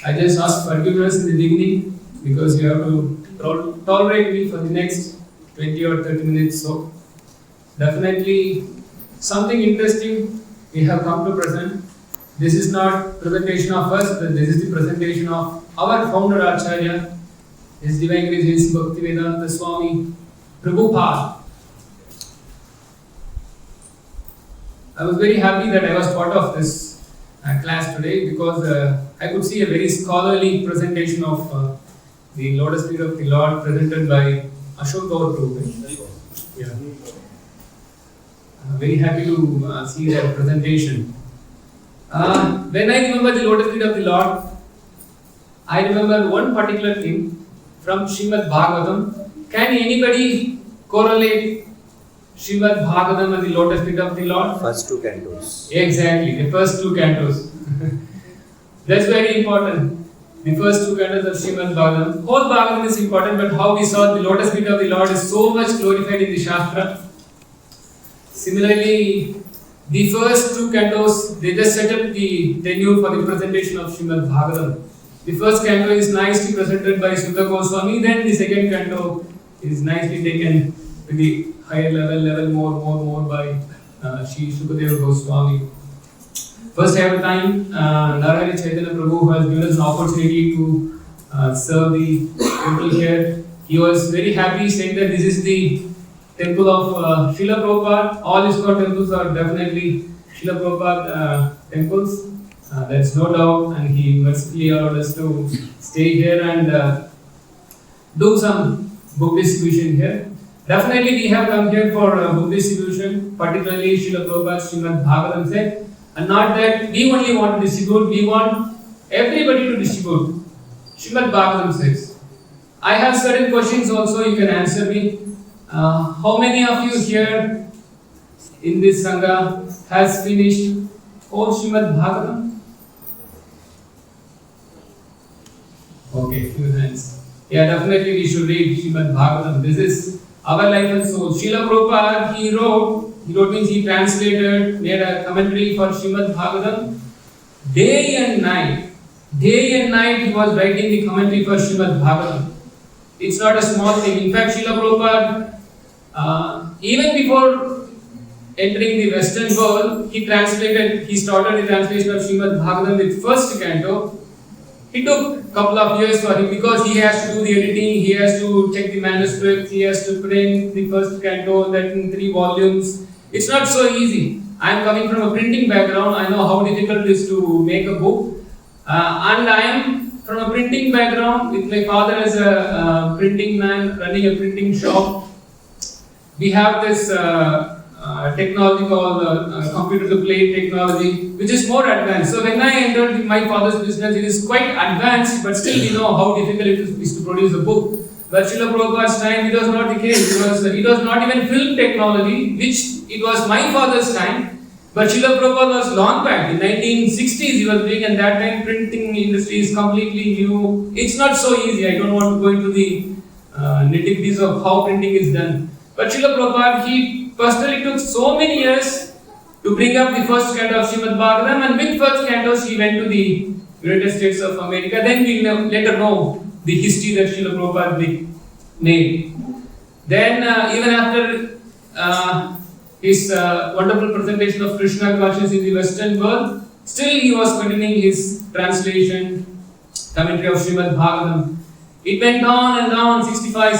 I just ask forgiveness in the beginning because you have to tolerate me for the next 20 or 30 minutes. So, definitely something interesting we have come to present. This is not presentation of us, but this is the presentation of our founder Acharya, His Divine Grace Bhaktivedanta Swami Prabhupada. I was very happy that I was part of this class today because I could see a very scholarly presentation of the Lotus Feet of the Lord presented by Ashok Prabhu. Yeah. Very happy to see that presentation. When I remember the Lotus Feet of the Lord, I remember one particular thing from Śrīmad-Bhāgavatam. Can anybody correlate Śrīmad-Bhāgavatam and the Lotus Feet of the Lord? First two cantos. Exactly, the first two cantos. That's very important. The first two cantos of Śrīmad-Bhāgavatam. Whole Bhāgavatam is important, but how we saw the Lotus Feet of the Lord is so much glorified in the Shastra. Similarly, the first two cantos, they just set up the tenure for the presentation of Śrīmad-Bhāgavatam. The first canto is nicely presented by Sutta Goswami, then the second canto is nicely taken to the higher level more by Shri Shukadeva Goswami. First I have time, Narayana Chaitanya Prabhu, who has given us an opportunity to serve the temple here. He was very happy saying that this is the temple of Srila Prabhupada. All ISKCON temples are definitely Srila Prabhupada temples. That's no doubt, and he mercifully allowed us to stay here and do some book distribution here. Definitely we have come here for book distribution, particularly Srila Prabhupada's Śrīmad-Bhāgavatam said. And not that we only want to distribute, we want everybody to distribute. Śrīmad-Bhāgavatam says. I have certain questions also, you can answer me. How many of you here in this Sangha has finished whole Śrīmad-Bhāgavatam? Okay, few hands. Yeah, definitely we should read Śrīmad-Bhāgavatam. This is our life and soul. Srila Prabhupada, he wrote means he translated, made a commentary for Śrīmad-Bhāgavatam. Day and night he was writing the commentary for Śrīmad-Bhāgavatam. It's not a small thing. In fact, Srila Prabhupada, even before entering the Western world, he started the translation of Śrīmad-Bhāgavatam with first canto. It took a couple of years for him because he has to do the editing, he has to check the manuscript, he has to print the first canto, that in 3 volumes. It's not so easy. I am coming from a printing background. I know how difficult it is to make a book. And I am from a printing background with my father as a printing man running a printing shop. We have this technology called computer to plate technology, which is more advanced. So when I entered my father's business, it is quite advanced, but still we know how difficult it is to produce a book. But Srila Prabhupada's time, it was not the case. It was not even film technology, which it was my father's time. But Srila Prabhupada was long back, in 1960s he was doing, and that time printing industry is completely new. It's not so easy. I don't want to go into the nitty-gritties of how printing is done. But Srila Prabhupada, he personally took so many years to bring up the first canto of Śrīmad-Bhāgavatam, and with first cantos he went to the United States of America. Then we later know the history that Srila Prabhupada made. Then even after his wonderful presentation of Krishna consciousness in the Western world, still he was continuing his translation, commentary of Śrīmad-Bhāgavatam. It went on and on, 1965,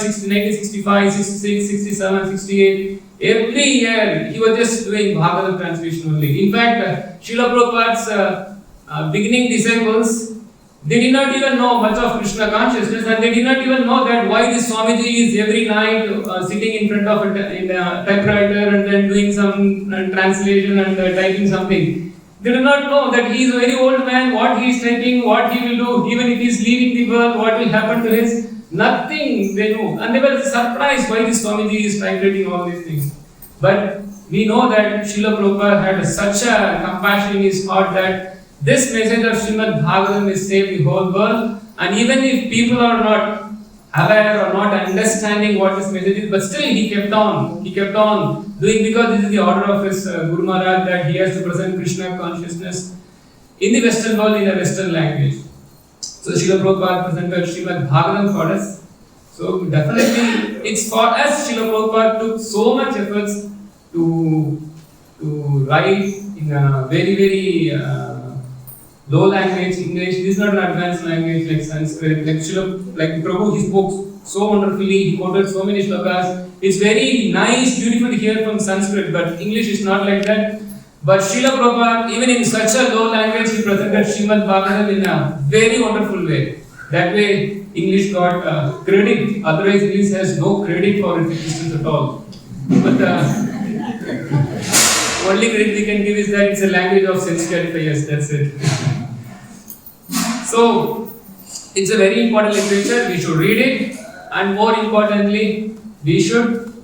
66, 67, 68. Every year he was just doing Bhagavatam translation only. In fact, Srila Prabhupada's beginning disciples, they did not even know much of Krishna consciousness, and they did not even know that why this Swamiji is every night sitting in front of a typewriter and then doing some translation and typing something. They do not know that he is a very old man, what he is typing, what he will do, even if he is leaving the world, what will happen to his, nothing they know. And they were surprised why this Swamiji is typewriting all these things. But we know that Srila Prabhupada had such a compassion in his heart that this message of Śrīmad-Bhāgavatam will save the whole world. And even if people are not aware or not understanding what this message is, but still he kept on doing, because this is the order of his Guru Maharaj, that he has to present Krishna consciousness in the Western world in a Western language. So So Srila Prabhupada presented Śrīmad-Bhāgavatam for us. So definitely it's for us. Srila Prabhupada took so much efforts to write in a very low language English. This is not an advanced language like Sanskrit. Like Prabhu, he spoke so wonderfully. He quoted so many shlokas. It's very nice, beautiful to hear from Sanskrit, but English is not like that. But Srila Prabhupada, even in such a low language, he presented Śrīmad-Bhāgavatam in a very wonderful way. That way, English got credit. Otherwise, English has no credit for its existence at all. But only credit we can give is that it's a language of sense clarifiers. That's it. So, it's a very important literature. We should read it, and more importantly, we should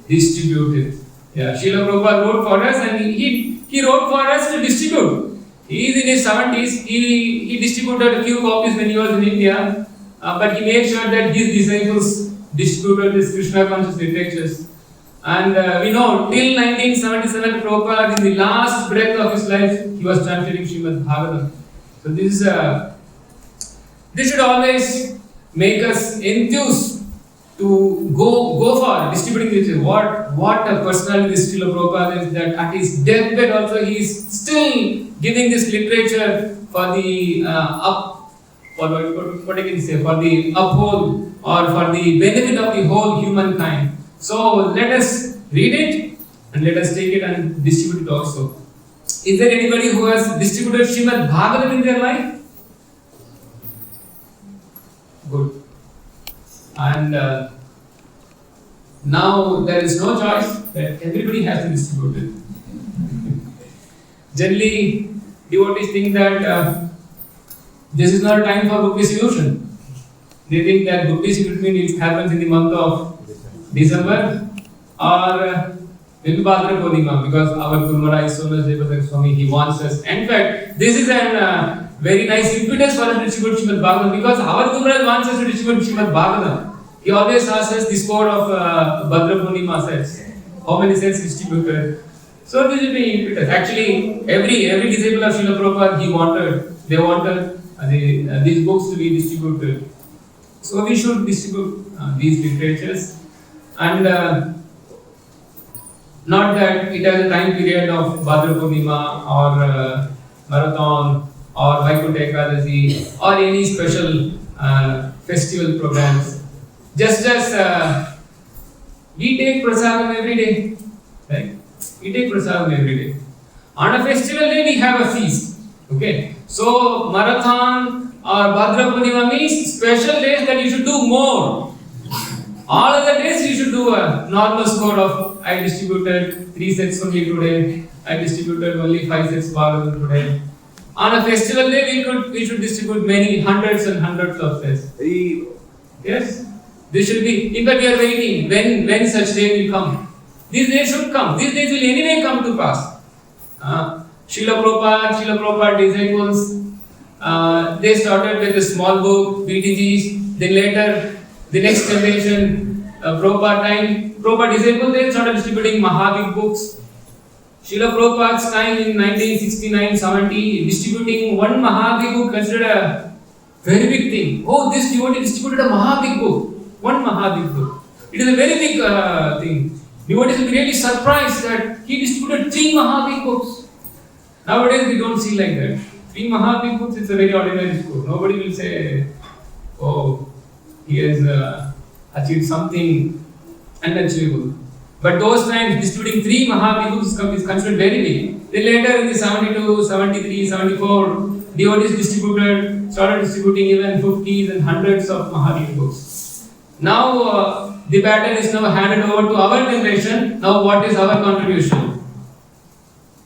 distribute it. Yeah, Srila Prabhupada wrote for us, and he wrote for us to distribute. He is in his 70s. He distributed a few copies when he was in India, but he made sure that his disciples distributed his Krishna conscious literatures. And we know till 1977, Prabhupada, in the last breath of his life, he was translating Śrīmad-Bhāgavatam. So this should always make us enthused to go for distributing literature. What a personality this Srila Prabhupada is, that at his deathbed also he is still giving this literature for the what I can say, for the uphold or for the benefit of the whole humankind. So let us read it and let us take it and distribute it also. Is there anybody who has distributed Śrīmad-Bhāgavatam in their life? Good. And now there is no choice, that everybody has to distribute it. Generally, devotees think that this is not a time for book distribution. They think that book distribution happens in the month of December or maybe Bhadra Purnima, because our Guru Maharaj is so much Devasek Swami, he wants us. In fact, this is a very nice impetus for us to distribute Śrīmad-Bhāgavatam, because our Guru Maharaj wants us to distribute Śrīmad-Bhāgavatam. He always asks us the score of Bhadra Purnima sets. How many sets distributed? So this will be impetus. Actually, every disciple of Srila Prabhupada, they wanted these books to be distributed. So we should distribute these literatures, and not that it has a time period of Bhadra Purnima or Marathon or Vaikuntha Ekadasi or any special festival programs. Just as we take prasadam every day, right? We take prasadam every day. On a festival day, we have a feast. Okay, so Marathon or Bhadra Purnima means special days that you should do more. All other days you should do a normal score of I distributed 3 sets only today, I distributed only 5 sets Bhagavatam today. On a festival day we should distribute many hundreds and hundreds of sets. Yes, this should be. In fact, we are waiting when such day will come. These days should come. These days will anyway come to pass. Srila Prabhupada disciples, they started with a small book, BTGs, then later the next generation, Prabhupada disciples, they started distributing Mahabig books. Srila Prabhupada's time in 1969-70, distributing one Mahabig book considered a very big thing. Oh, this devotee distributed a Mahabig book. One Mahabig book. It is a very big thing. Devotees will be really surprised that he distributed 3 Mahabig books. Nowadays we don't see like that. 3 Mahabig books, it's a very ordinary score. Nobody will say, oh, he has achieved something unachievable. But those times, distributing 3 Mahabig books is considered very big. Then later in the 72, 73, 74, devotees started distributing even 50s and hundreds of Mahabig books. Now the baton is now handed over to our generation. Now what is our contribution?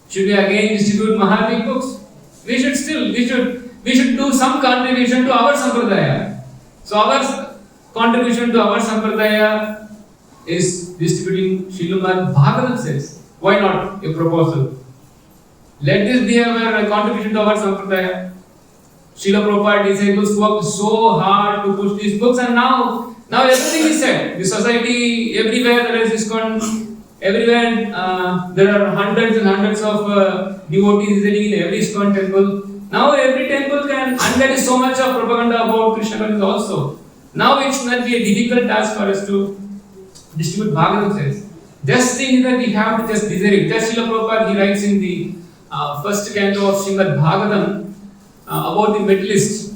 Should we again distribute Mahabig books? We should do some contribution to our sampradaya. So our contribution to our sampradaya is distributing Śrīmad-Bhāgavatam sets. Why not a proposal? Let this be our contribution to our sampradaya. Srila Prabhupada disciples worked so hard to push these books, and now everything is set. The society, everywhere there is ISKCON, everywhere there are hundreds and hundreds of devotees sitting in every ISKCON temple. Now every temple can, and there is so much of propaganda about Krishna consciousness also. Now it should not be a difficult task for us to distribute Bhagavatam sales. Just think that we have to just desire it. Just Srila Prabhupada, he writes in the first canto of Śrīmad-Bhāgavatam about the materialist.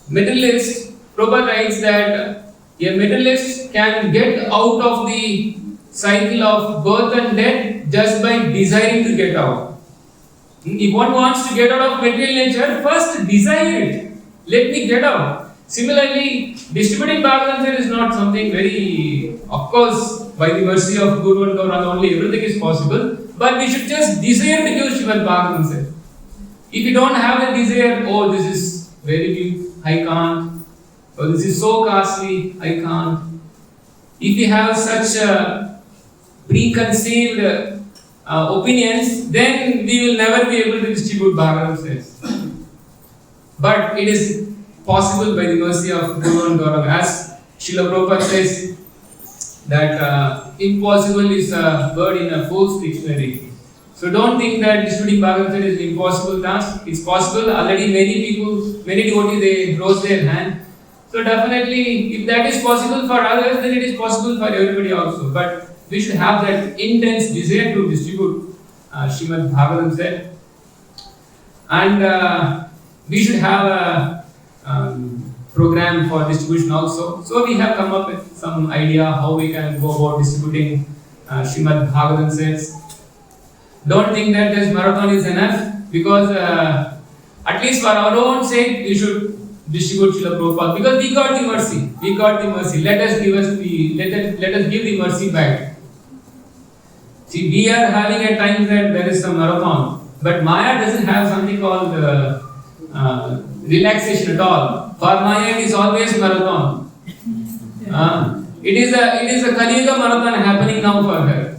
Materialist, Prabhupada writes that a materialist can get out of the cycle of birth and death just by desiring to get out. If one wants to get out of material nature, first desire it. Let me get out. Similarly, distributing Bhagavatam is not something very, of course, by the mercy of Guru and Gauranga only, everything is possible. But we should just desire to give Śrīmad-Bhāgavatam. If you don't have a desire, oh, this is very big, I can't. Oh, this is so costly, I can't. If you have such preconceived opinions, then we will never be able to distribute Bhagavatam. But it is possible by the mercy of Guru and Gauranga. As Srila Prabhupada says, that impossible is a word in a fool's dictionary. So don't think that distributing Bhagavatam is an impossible task. It's possible. Already many devotees, they rose their hand. So definitely, if that is possible for others, then it is possible for everybody also. But we should have that intense desire to distribute Śrīmad-Bhāgavatam. And we should have a program for distribution also. So we have come up with some idea how we can go about distributing Śrīmad-Bhāgavatam sets. Don't think that this marathon is enough, because at least for our own sake we should distribute Srila Prabhupada, because we got the mercy. We got the mercy. Let us give the mercy back. See, we are having at times that there is some marathon, but Maya doesn't have something called relaxation at all. For Maya it is always marathon. It is a Kali Yuga marathon happening now for her.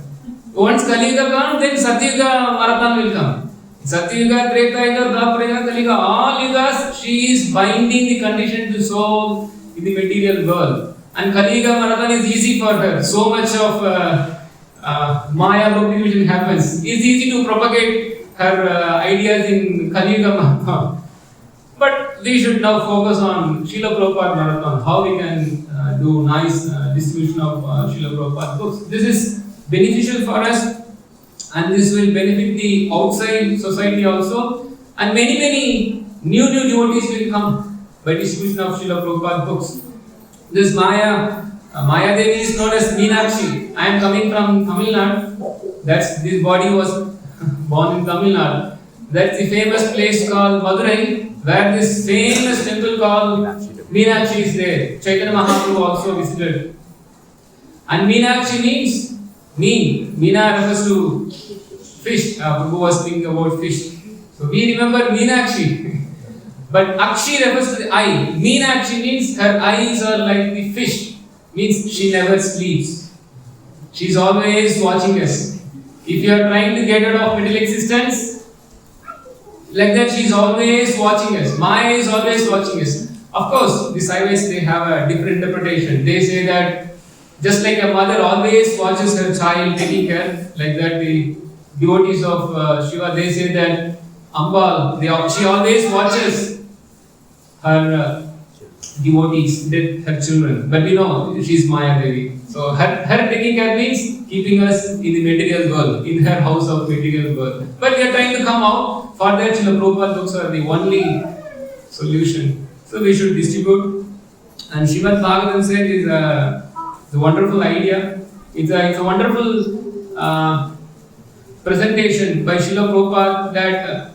Once Kali Yuga comes, then Satya Yuga marathon will come. Satya Yuga, Treta Yuga, Dwapara Yuga, Kali Yuga, all yugas she is binding the conditioned soul in the material world. And Kali Yuga marathon is easy for her. So much of Maya Bhakti division happens. It's easy to propagate her ideas in Kali Yuga marathon. But we should now focus on Srila Prabhupada marathon, how we can do nice distribution of Srila Prabhupada books. This is beneficial for us, and this will benefit the outside society also, and many new devotees will come by distribution of Srila Prabhupada books. This Maya Devi is known as Meenakshi. I am coming from Tamil Nadu. This body was born in Tamil Nadu. That's the famous place called Madurai, where this famous temple called Meenakshi is there. Chaitanya Mahaprabhu also visited. And Meenakshi means mean. Meena refers to fish. Prabhu was thinking about fish. So we remember Meenakshi. But Akshi refers to the eye. Meenakshi means her eyes are like the fish. Means she never sleeps. She is always watching us. If you are trying to get out of middle existence, like that, she is always watching us. Maya is always watching us. Of course, the Saivites, they have a different interpretation. They say that just like a mother always watches her child taking care, like that the devotees of Shiva, they say that Ambal, she always watches her devotees, her children. But we know she is Maya Devi. So her taking care means keeping us in the material world, in her house of material world. But we are trying to come out. For that, Srila Prabhupada books are the only solution. So we should distribute. And Śrīmad-Bhāgavatam said is a wonderful idea. It's a wonderful presentation by Srila Prabhupada that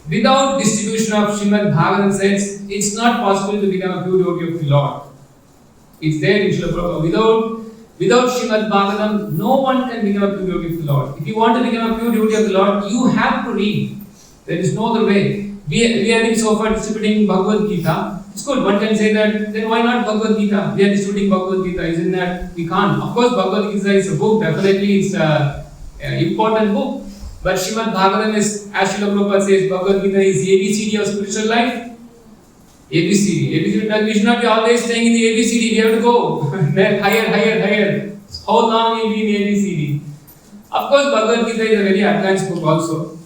without distribution of Śrīmad-Bhāgavatam says, it's not possible to become a pure devotee of the Lord. It's there in Srila Prabhupada. Without Śrīmad-Bhāgavatam, no one can become a pure devotee of the Lord. If you want to become a pure devotee of the Lord, you have to read. There is no other way. We are so far distributing Bhagavad Gita. It's good. One can say that, then why not Bhagavad Gita? We are distributing Bhagavad Gita. Isn't that we can't? Of course, Bhagavad Gita is a book. Definitely, it's an important book. But Śrīmad-Bhāgavatam is, as Srila Prabhupada says, Bhagavad Gita is the ABCD of spiritual life. ABCD. We should not be always staying in the ABCD. We have to go higher. How long will be in ABCD? Of course, Bhagavad Gita is a very advanced book also.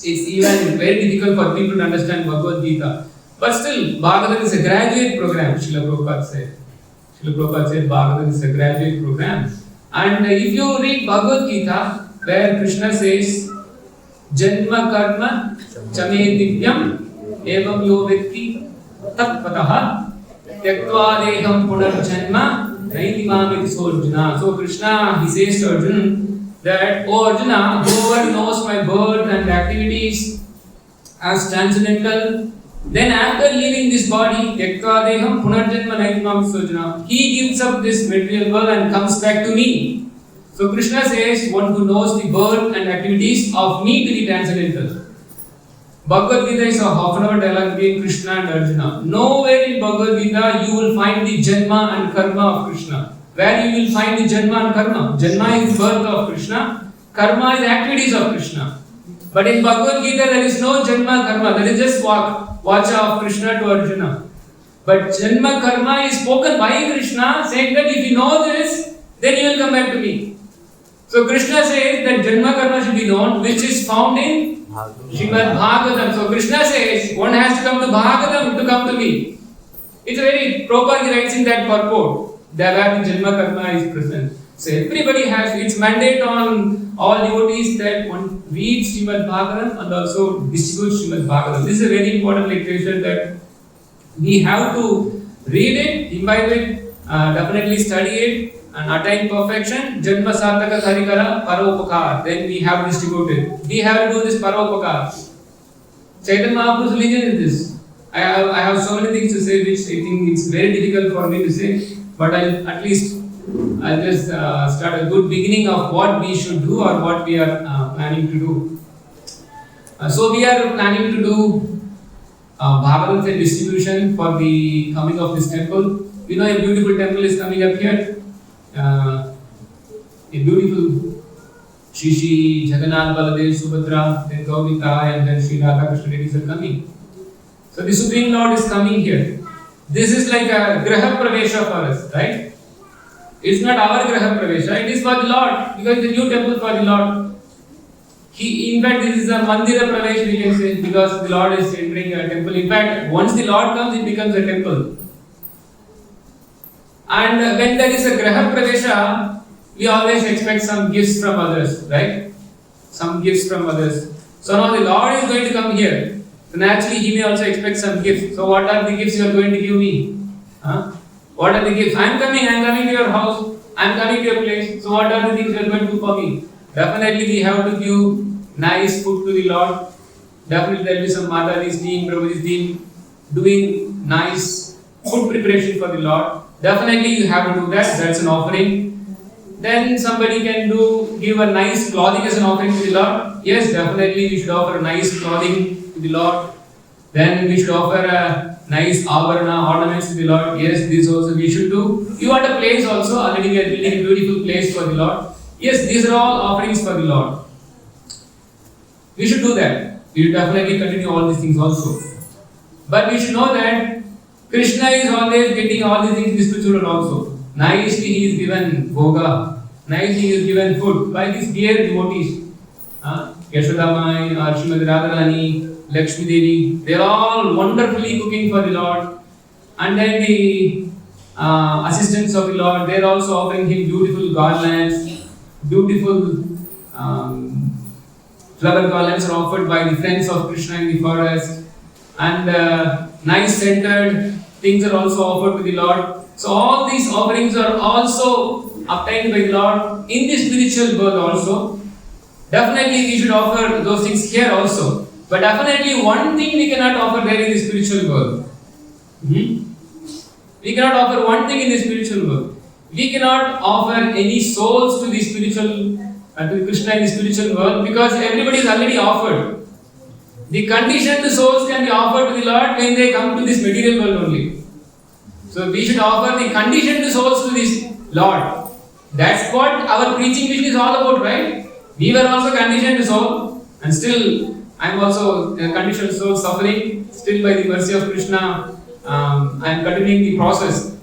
it's even very difficult for people to understand Bhagavad Gita. But still, Bhagavatam is a graduate program, Srila Prabhupada said. Srila Prabhupada said Bhagavatam is a graduate program. And if you read Bhagavad Gita, where Krishna says, Janma karma chame divyam evam yo vikti tatpataha tyaktva deham punarjanma naidimamiti sorjuna. So Krishna, he says to Arjuna that, oh Arjuna, whoever knows my birth and activities as transcendental, then after leaving this body, tyaktva deham punarjanma naidimamiti sorjuna, he gives up this material world and comes back to me. So Krishna says, one who knows the birth and activities of me to be transcendental. Bhagavad Gita is a half an hour dialogue between Krishna and Arjuna. Nowhere in Bhagavad Gita you will find the Janma and Karma of Krishna. Where you will find the Janma and Karma? Janma is birth of Krishna, Karma is activities of Krishna. But in Bhagavad Gita there is no Janma Karma, there is just Vacha of Krishna to Arjuna. But Janma Karma is spoken by Krishna, saying that if you know this, then you will come back to me. So Krishna says that Janma Karma should be known, which is found in Śrīmad-Bhāgavatam. So Krishna says, one has to come to Bhāgavatam to come to me. It's a very proper, he writes in that purport, that where the Janma Karma is present. So everybody has, it's mandate on all devotees that one reads Śrīmad-Bhāgavatam and also distributes Śrīmad-Bhāgavatam. This is a very important literature that we have to read it, imbibe it, definitely study it, and attain perfection. Janma sarthaka karikara paropakar. Then we have distributed. We have to do this paropakar. Chaitanya Mahaprabhu's religion is this. I have so many things to say which I think it's very difficult for me to say. But I'll just start a good beginning of what we should do or what we are planning to do. So we are planning to do Bhagavatam distribution for the coming of this temple. You know, a beautiful temple is coming up here. A beautiful Shri Jagan Mohan, Subhadra, then Gaurita, and then Sri Radha Krishna ladies are coming. So the Supreme Lord is coming here. This is like a Graha Pravesha for us, right? It's not our Graha Pravesha, it is for the Lord, because it's a new temple for the Lord. In fact, this is a Mandira Pravesh, we can say, because the Lord is entering a temple. In fact, once the Lord comes, it becomes a temple. And when there is a Graha Pravesha, we always expect some gifts from others, right? Some gifts from others. So now the Lord is going to come here. So naturally, He may also expect some gifts. So what are the gifts you are going to give me? What are the gifts? I am coming to your house. I am coming to your place. So what are the things you are going to do for me? Definitely we have to give nice food to the Lord. Definitely there will be some Mataji's team, Prabhuji's team doing nice food preparation for the Lord. Definitely you have to do that. That's an offering. Then somebody can give a nice clothing as an offering to the Lord. Yes, definitely we should offer nice clothing to the Lord. Then we should offer a nice ornaments to the Lord. Yes, this also we should do. You want a place also. Already we are building a beautiful place for the Lord. Yes, these are all offerings for the Lord. We should do that. We should definitely continue all these things also. But we should know that Krishna is always getting all these things in the spiritual world also. Nicely he is given bhoga. Nicely he is given food by these dear devotees. Yashoda Mai, Srimati Radharani, Lakshmi Devi, they are all wonderfully cooking for the Lord. And then the assistants of the Lord, they are also offering him beautiful garlands, beautiful flower garlands are offered by the friends of Krishna in the forest. And nice scented things are also offered to the Lord. So all these offerings are also obtained by the Lord in the spiritual world also. Definitely we should offer those things here also. But definitely one thing we cannot offer there in the spiritual world. We cannot offer one thing in the spiritual world. We cannot offer any souls to the spiritual, to Krishna in the spiritual world, because everybody is already offered. The conditioned souls can be offered to the Lord when they come to this material world only. So we should offer the conditioned souls to this Lord. That's what our preaching mission is all about, right? We were also conditioned soul, and still I am also a conditioned soul suffering. Still by the mercy of Krishna, I am continuing the process.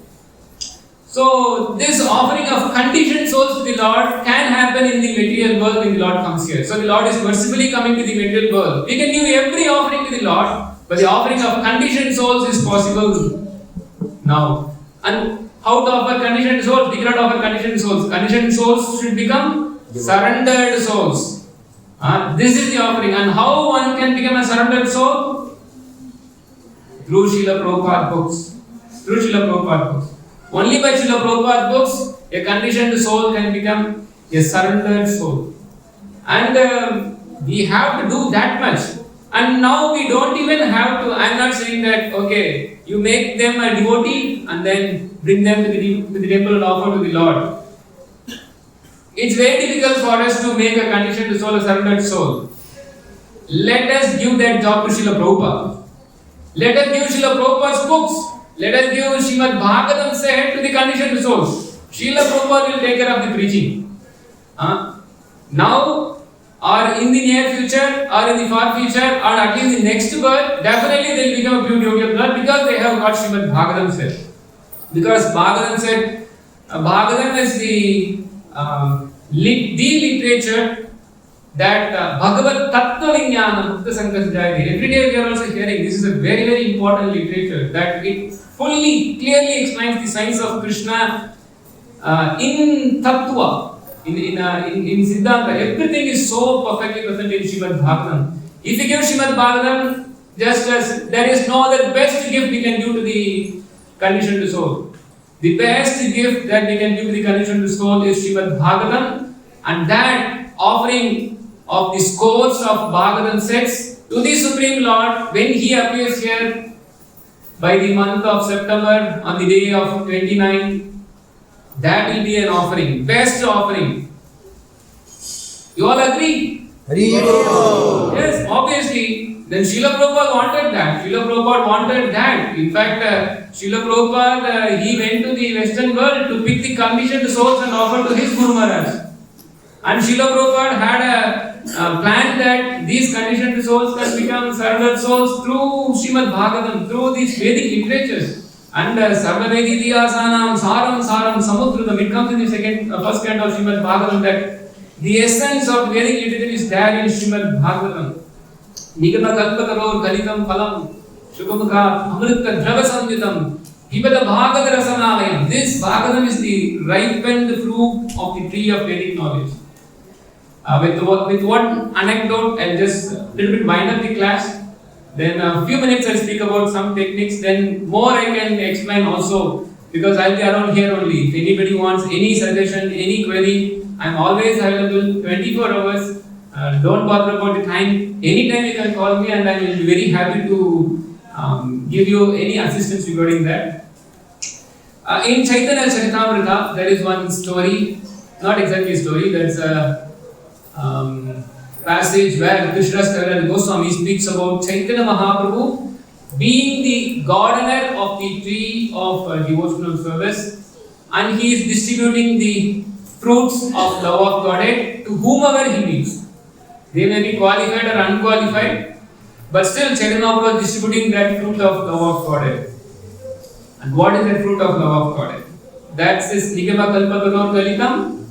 So this offering of conditioned souls to the Lord can happen in the material world when the Lord comes here. So the Lord is mercifully coming to the material world. We can give every offering to the Lord, but the offering of conditioned souls is possible now. And how to offer conditioned souls? We cannot offer conditioned souls. Conditioned souls should become surrendered souls. This is the offering. And how one can become a surrendered soul? Through Srila Prabhupada books. Through Srila Prabhupada books. Only by Srila Prabhupada books, a conditioned soul can become a surrendered soul. And we have to do that much. And now we don't even have to, I am not saying that, okay, you make them a devotee and then bring them to the temple and offer to the Lord. It's very difficult for us to make a conditioned soul a surrendered soul. Let us give that job to Srila Prabhupada. Let us give Srila Prabhupada's books. Let us give Śrīmad-Bhāgavatam said to the conditioned souls. Srila Prabhupada will take care of the preaching. Now, or in the near future, or in the far future, or at least in the next birth, definitely they will become a pure devotee of God because they have got Śrīmad-Bhāgavatam said. Because Bhāgavatam said, Bhāgavatam is the literature that Bhagavad Tattva Vijnana Mukta Sankas Jayate. Every day we are also hearing this is a very, very important literature that it fully, clearly explains the science of Krishna in Tattva, in Siddhanta. Everything is so perfectly presented in Śrīmad-Bhāgavatam. If you give Śrīmad-Bhāgavatam, just as there is no other best gift we can give to the conditioned soul. The best gift that we can give to the conditioned soul is Śrīmad-Bhāgavatam, and that offering of the scores of Bhagavatam sets to the Supreme Lord when He appears here by the month of September on the day of 29, that will be an offering, best offering. You all agree? Yes, obviously. Then Srila Prabhupada wanted that. Srila Prabhupada wanted that. In fact, Srila Prabhupada, he went to the Western world to pick the conditioned souls and offer to his Guru Maharaj. And Srila Prabhupada had a plan that these conditioned souls can become surrendered souls through Śrīmad-Bhāgavatam, through these Vedic literatures. And Sarvavedi Diyasanam Saram Saram Samudradam, it comes in the first canto of Śrīmad-Bhāgavatam that the essence of Vedic literature is there in Śrīmad-Bhāgavatam. Nigama Kalpataror Kalitam Phalam Shukhamukha Amrita Drava Samjitam Pibada Bhagavata Rasanālayam. This Bhagavatam is the ripened fruit of the tree of Vedic knowledge. With one anecdote, I'll just a little bit wind up the class. Then a few minutes I'll speak about some techniques. Then more I can explain also because I'll be around here only. If anybody wants any suggestion, any query, I'm always available 24 hours. Don't bother about the time. Anytime you can call me and I will be very happy to give you any assistance regarding that. In Chaitanya Charitamrita, there is one story, not exactly a story, that's a passage where Krishna Goswami speaks about Chaitanya Mahaprabhu being the gardener of the tree of devotional service, and he is distributing the fruits of love of Godhead to whomever he meets. They may be qualified or unqualified, but still Chaitanya Mahaprabhu is distributing that fruit of love of Godhead. And what is that fruit of love of Godhead? That's this Nigama Kalpataror Kalitam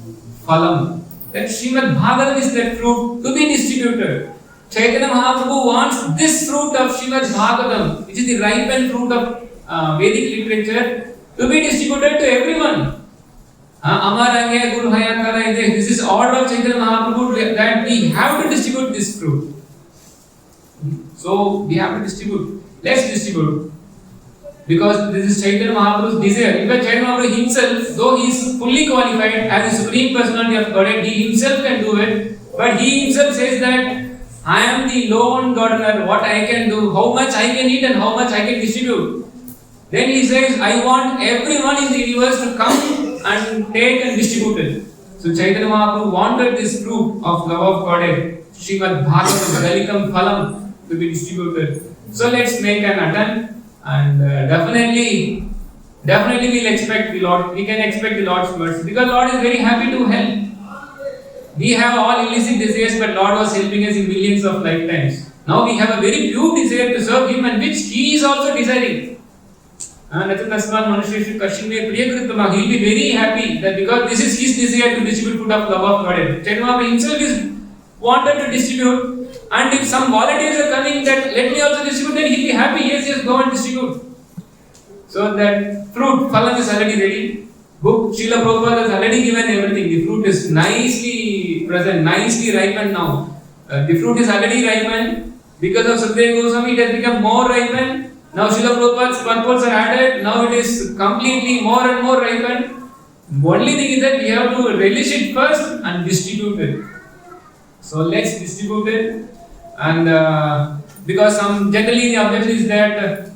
Phalam. That Śrīmad-Bhāgavatam is that fruit to be distributed. Chaitanya Mahaprabhu wants this fruit of Śrīmad-Bhāgavatam, which is the ripened fruit of Vedic literature, to be distributed to everyone. Amarangya Guru Hayakara, this is order of Chaitanya Mahaprabhu that we have to distribute this fruit. So we have to distribute. Let's distribute. Because this is Chaitanya Mahaprabhu's desire. In fact, Chaitanya Mahaprabhu himself, though he is fully qualified as the Supreme Personality of Godhead, he himself can do it. But he himself says that I am the lone gardener, what I can do, how much I can eat and how much I can distribute. Then he says, I want everyone in the universe to come and take and distribute it. So Chaitanya Mahaprabhu wanted this fruit of love of Godhead, Śrīmad-Bhāgavatam, Dalikam Phalam, to be distributed. So let's make an attempt. And definitely we'll expect the Lord. We can expect the Lord's mercy because Lord is very happy to help. We have all illicit desires, but Lord was helping us in millions of lifetimes. Now we have a very pure desire to serve Him, and which He is also desiring. He'll be very happy that because this is his desire to distribute food of love of God. Chaitanya Mahaprabhu himself is wanted to distribute, and if some volunteers are coming that let me also distribute, then he'll be happy. Yes, go and distribute. So that fruit, phalam is already ready. Book Srila Prabhupada has already given everything. The fruit is nicely present, nicely ripened now. The fruit is already ripened. Because of Sukadeva Goswami, it has become more ripened. Now Srila Prabhupada's purports are added. Now it is completely more and more ripened. Only thing is that we have to relish it first and distribute it. So let's distribute it. And because generally the objection is that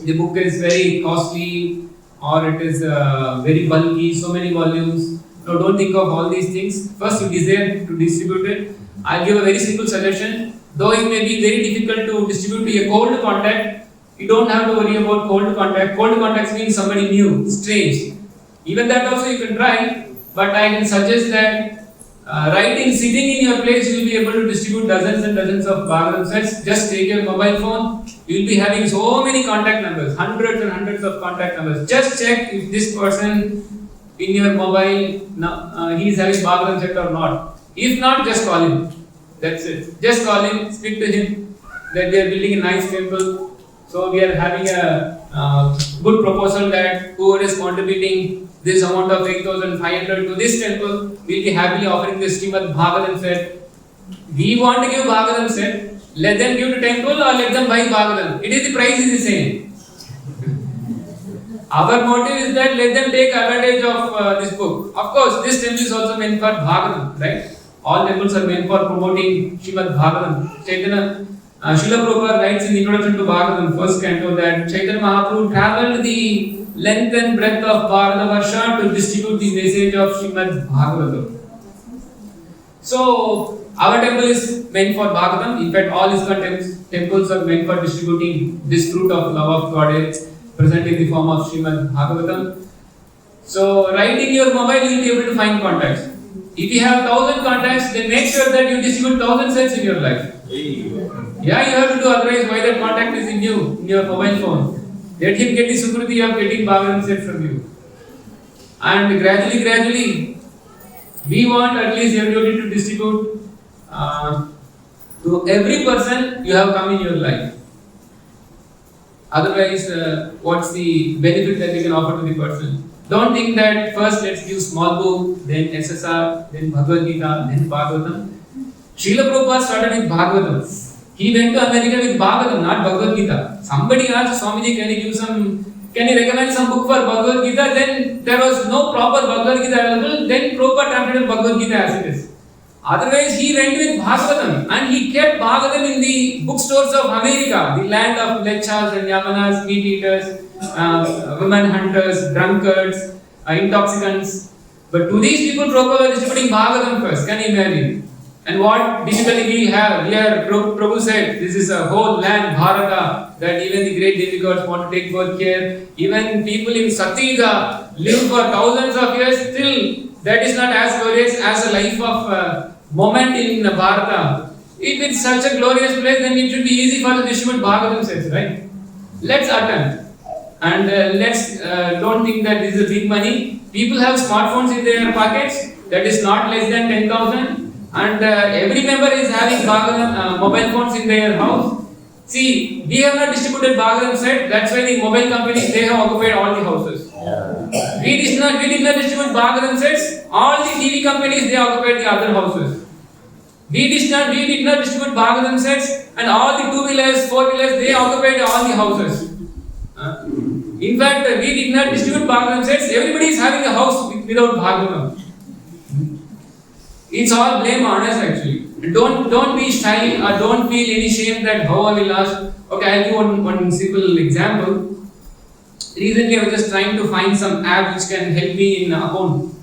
the book is very costly or it is very bulky, so many volumes. No, don't think of all these things. First you desire to distribute it. I'll give a very simple suggestion. Though it may be very difficult to distribute to a cold contact, you don't have to worry about cold contact. Cold contacts means somebody new, strange. Even that also you can try, but I can suggest that sitting in your place, you will be able to distribute dozens and dozens of Bhagavatam sets. Just take your mobile phone, you will be having so many contact numbers, hundreds and hundreds of contact numbers. Just check if this person in your mobile, he is having Bhagavatam set or not. If not, just call him. That's it. Just call him, speak to him that we are building a nice temple. So we are having a good proposal that whoever is contributing this amount of 8,500 to this temple will be happily offering this Śrīmad-Bhāgavatam set. We want to give Bhagavatam set. Let them give to temple or let them buy Bhagavatam. It is the price is the same. Our motive is that let them take advantage of this book. Of course, this temple is also meant for Bhagavatam, right? All temples are meant for promoting Śrīmad-Bhāgavatam. Srila Prabhupada writes in the introduction to Bhagavatam, first canto, that Chaitanya Mahaprabhu travelled the length and breadth of Bharatavarsha to distribute the message of Śrīmad-Bhāgavatam. So, our temple is meant for Bhagavatam. In fact, all ISKCON temples are meant for distributing this fruit of love of Godhead present in the form of Śrīmad-Bhāgavatam. So, right in your mobile, you will be able to find contacts. If you have 1,000 contacts, then make sure that you distribute 1,000 sets in your life. Yeah, you have to do, otherwise why that contact is in you, in your mobile phone. Let him get the sukriti of getting Bhagavatam set from you. And gradually, we want at least everybody to distribute to every person you have come in your life. Otherwise, what's the benefit that we can offer to the person? Don't think that first let's give small book, then SSR, then Bhagavad Gita, then Bhagavatam. Srila Prabhupada started with Bhagavatam. He went to America with Bhagavatam, not Bhagavad Gita. Somebody asked Swamiji, can you recommend some book for Bhagavad Gita? Then there was no proper Bhagavad Gita available. Then Prabhupada translated Bhagavad Gita as it is. Otherwise, he went with Bhagavatam and he kept Bhagavatam in the bookstores of America, the land of lechas and yamanas, meat eaters, women hunters, drunkards, intoxicants. But to these people, Prabhupada was distributing Bhagavatam first. Can you imagine? And what difficulty we have here, Prabhu said, this is a whole land, Bharata, that even the great demigods want to take birth here. Even people in Satyuga live for thousands of years, still that is not as glorious as a life of moment in Bharata. If it's such a glorious place, then it should be easy for the distribute Bhagavatam sets, right? Let's attempt. And let's don't think that this is big money. People have smartphones in their pockets, that is not less than 10,000. And every member is having Bhagavatam mobile phones in their house. See, we have not distributed Bhagavatam set, that's why the mobile companies, they have occupied all the houses. Yeah. We did not distribute Bhagavatam sets, all the TV companies, they occupied the other houses. We did not distribute Bhagavatam sets, and all the 2-wheelers, 4-wheelers, they occupied all the houses. In fact, we did not distribute Bhagavatam sets, everybody is having a house without Bhagavatam. It's all blame on us actually. Don't be shy or don't feel any shame that how I will ask. Okay, I'll give one simple example. Recently I was just trying to find some app which can help me in account.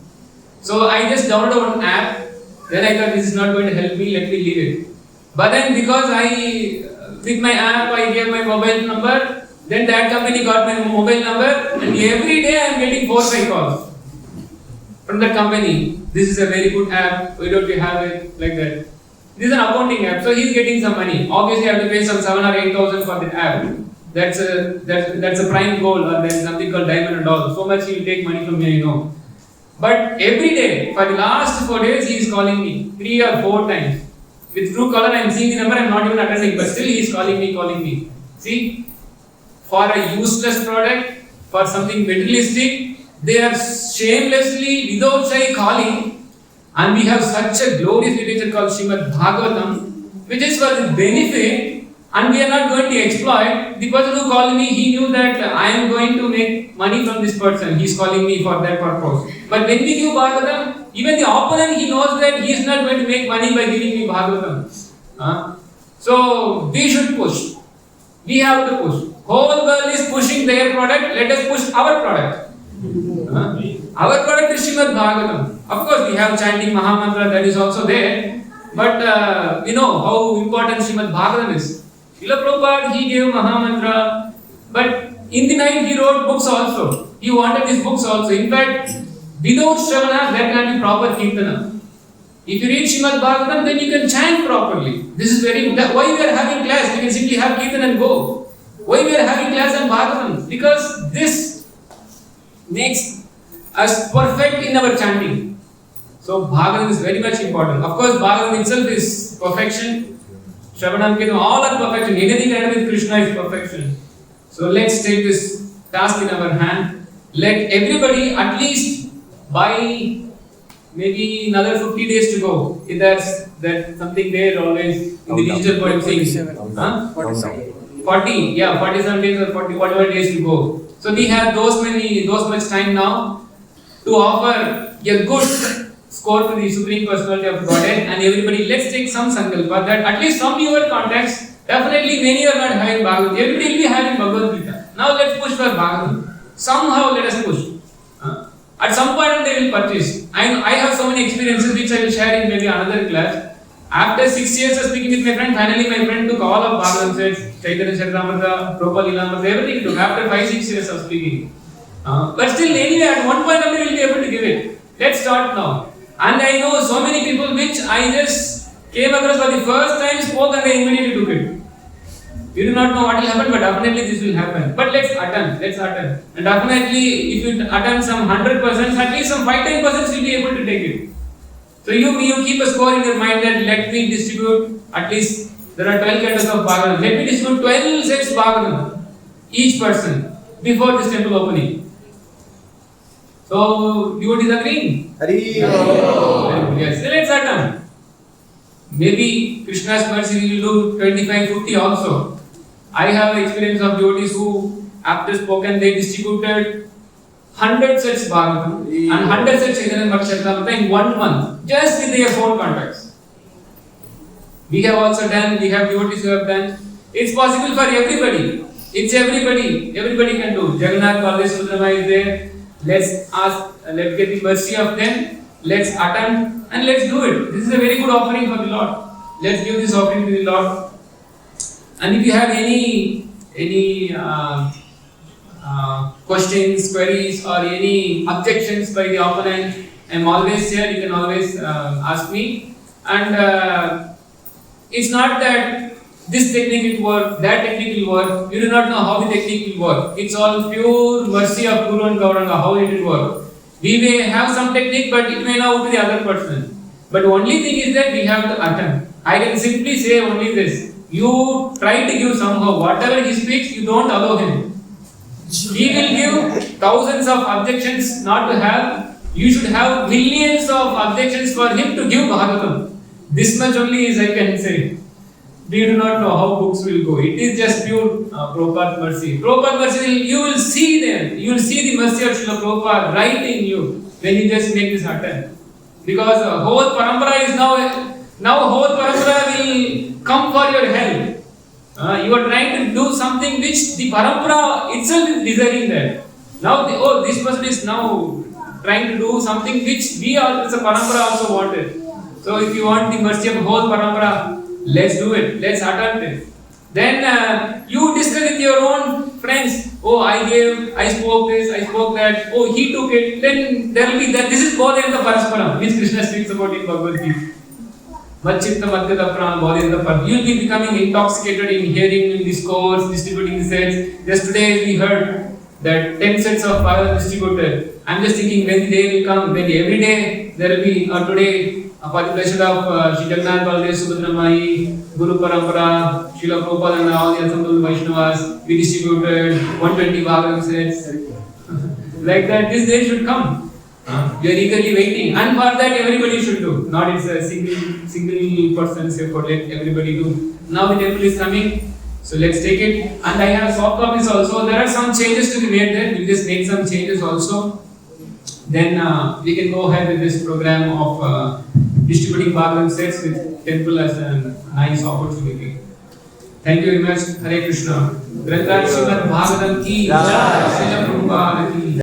So I just downloaded one app. Then I thought this is not going to help me, let me leave it. But then because with my app I gave my mobile number, then that company got my mobile number and every day I am getting 4-5 calls from that company. This is a very good app, why don't you have it, like that. This is an accounting app, so he is getting some money. Obviously I have to pay some 7,000 or 8,000 for that app. that's a prime goal, or there's something called diamond and all. So much he will take money from me, you know. But every day, for the last 4 days, he is calling me 3 or 4 times. With true caller, I am seeing the number, I am not even attending, but still he is calling me. See, for a useless product, for something materialistic, they are shamelessly, without shy, calling. And we have such a glorious literature called Śrīmad-Bhāgavatam, which is for the benefit, and we are not going to exploit. The person who called me, he knew that I am going to make money from this person. He is calling me for that purpose. But when we give Bhagavatam, even the opponent, he knows that he is not going to make money by giving me Bhagavatam. So we should push. We have to push. Whole world is pushing their product. Let us push our product. Our product is Śrīmad-Bhāgavatam. Of course, we have chanting Mahamantra, that is also there. But we know how important Śrīmad-Bhāgavatam is. Srila Prabhupada, he gave Mahamantra, but in the night he wrote books also. He wanted these books also. In fact, without Shravana, there can be proper Kirtana. If you read Śrīmad-Bhāgavatam, then you can chant properly. This is why we are having class. We can simply have Kirtan and go. Why we are having class on Bhagavatam? Because this makes us perfect in our chanting. So Bhagavatam is very much important. Of course, Bhagavatam itself is perfection. Shravanam, Kirtan, all are perfection. Anything related with Krishna is perfection. So let's take this task in our hand. Let everybody at least by maybe another 50 days to go. If that's something there always in the digital point saying. 47 days or 40, whatever days to go. So we have those much time now to offer a good score to the Supreme Personality of Godhead, and everybody, let's take some sankalpa that at least from your context, definitely many are not having Bhagavad. Everybody will be having Bhagavad Gita. Now let's push for Bhagavad. Somehow let us push. At some point they will purchase. I have so many experiences which I will share in maybe another class. After 6 years of speaking with my friend, finally my friend took all of Bhagavad sets, Chaitanya Charitamrita, Prabhupada Lilamrita, everything took after 5-6 years of speaking. But still anyway at one point we will be able to give it. Let's start now. And I know so many people which I just came across for the first time, spoke and they immediately took it. You do not know what will happen, but definitely this will happen. But let's attempt. And definitely if you attempt some 100%, at least some 5-10% will be able to take it. So you keep a score in your mind that let me distribute, at least there are 12 cantos of Bhagavatam. Let me distribute 12 sets Bhagavatam, each person, before this temple opening. So, devotees agreeing? Yes, let's attempt. Maybe Krishna's mercy will do 25-50 also. I have experience of devotees who, after spoken, they distributed 100 sets Bhagavatam and 100 sets Chaitanya Charitamrita in 1 month, just with their phone contacts. We have also done, we have devotees who have done. It's possible for everybody. It's everybody can do. Jagannath Baladev is there. Let's get the mercy of them. Let's attempt and let's do it. This is a very good offering for the Lord. Let's give this offering to the Lord. And if you have any questions, queries, or any objections by the opponent, I am always here. You can always ask me. And it's not that this technique will work, that technique will work. You do not know how the technique will work. It's all pure mercy of Guru and Gauranga, how it will work. We may have some technique, but it may not be the other person. But only thing is that we have to attempt. I can simply say only this. You try to give somehow. Whatever he speaks, you don't allow him. He will give thousands of objections not to have. You should have millions of objections for him to give Bhagavatam. This much only is I can say. We do not know how books will go. It is just pure Prabhupada mercy. Prabhupada mercy, you will see them. You will see the mercy of Srila Prabhupada right in you when you just make this attempt. Because the whole parampara is now whole parampara will come for your help. You are trying to do something which the parampara itself is desiring that. Now, this person is now trying to do something which we as a parampara also wanted. So, if you want the mercy of whole parampara, let's do it. Let's attempt it. Then you discuss with your own friends. Oh, I spoke this, I spoke that. Oh, he took it. Then there will be that. This is Bodha and the Parasparam, which Krishna speaks about in Bhagavad Gita. Machitta Madhyata Prana Bodhindra Par. You'll be becoming intoxicated in hearing this course, distributing the sets. Just today we heard that 10 sets of Bhagavatam distributed. I'm just thinking when the day will come, when every day there will be, today, for the pleasure of Shri Jagan Mohan, Subhadra Mai, Guru Parampara, Srila Prabhupada and all the assembled Vaishnavas, we distributed 120 Bhagavatam sets. Like that, this day should come. We are eagerly waiting, and for that everybody should do. Not it's a single person's effort. Let everybody do. Now the temple is coming, so let's take it. And I have soft copies also. There are some changes to be made there. We'll just make some changes also. Then we can go ahead with this program of distributing Bhagavatam sets with temple as a nice opportunity. Thank you very much. Hare Krishna. Śrīmad-Bhāgavatam ki jai. Srila Prabhupada ki